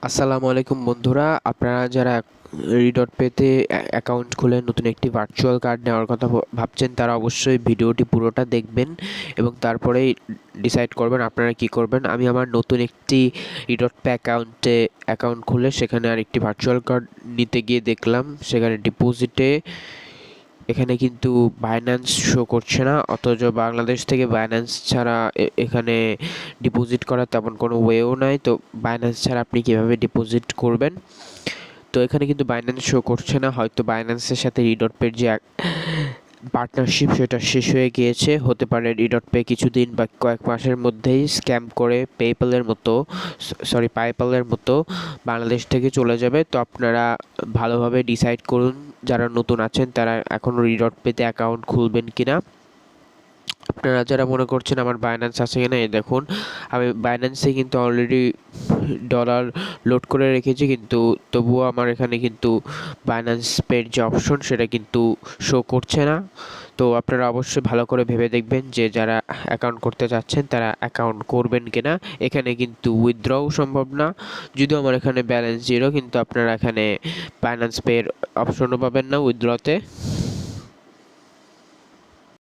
আসসালামু আলাইকুম বন্ধুরা, আপনারা যারা রিডট পেতে অ্যাকাউন্ট খুলে নতুন একটি ভার্চুয়াল কার্ড নেওয়ার কথা ভাবছেন তারা অবশ্যই ভিডিওটি পুরোটা দেখবেন এবং তারপরেই ডিসাইড করবেন আপনারা কি করবেন। আমি আমার নতুন একটি রিডট পে অ্যাকাউন্ট খুলে সেখানে আর একটি ভার্চুয়াল কার্ড নিতে গিয়ে দেখলাম সেখানে ডিপোজিটে এখানে কিন্তু বাইন্যান্স শো করছে না, অথচ বাংলাদেশ থেকে বাইন্যান্স ছাড়া এখানে ডিপোজিট করার তেমন কোনো ওয়েও নাই। তো বাইন্যান্স ছাড়া আপনি কীভাবে ডিপোজিট করবেন? তো এখানে কিন্তু বাইন্যান্স শো করছে না, হয়তো বাইন্যান্সের সাথে রিডট পের যে পার্টনারশিপ সেটা শেষ হয়ে গিয়েছে। হতে পারে রিডট পে কিছুদিন বা কয়েক মাসের মধ্যেই স্ক্যাম করে পাইপালের মতো বাংলাদেশ থেকে চলে যাবে। তো আপনারা ভালোভাবে ডিসাইড করুন, যারা নতুন আছেন তারা এখনও রিডট পেতে অ্যাকাউন্ট খুলবেন কিনা। আপনারা যারা মনে করছেন আমার বাইন্যান্স আছে কিনা, এই দেখুন আমি বাইন্যান্সে কিন্তু অলরেডি ডলার লোড করে রেখেছি, কিন্তু তবুও আমার এখানে কিন্তু বাইন্যান্স পের যে অপশন সেটা কিন্তু শো করছে না। তো আপনারা অবশ্যই ভালো করে ভেবে দেখবেন যে যারা অ্যাকাউন্ট করতে চাচ্ছেন তারা অ্যাকাউন্ট করবেন কিনা। এখানে কিন্তু উইথড্রও সম্ভব না, যদিও আমার এখানে ব্যালেন্স জিরো, কিন্তু আপনারা এখানে বাইন্যান্স পের অপশনও পাবেন না উইথড্রতে।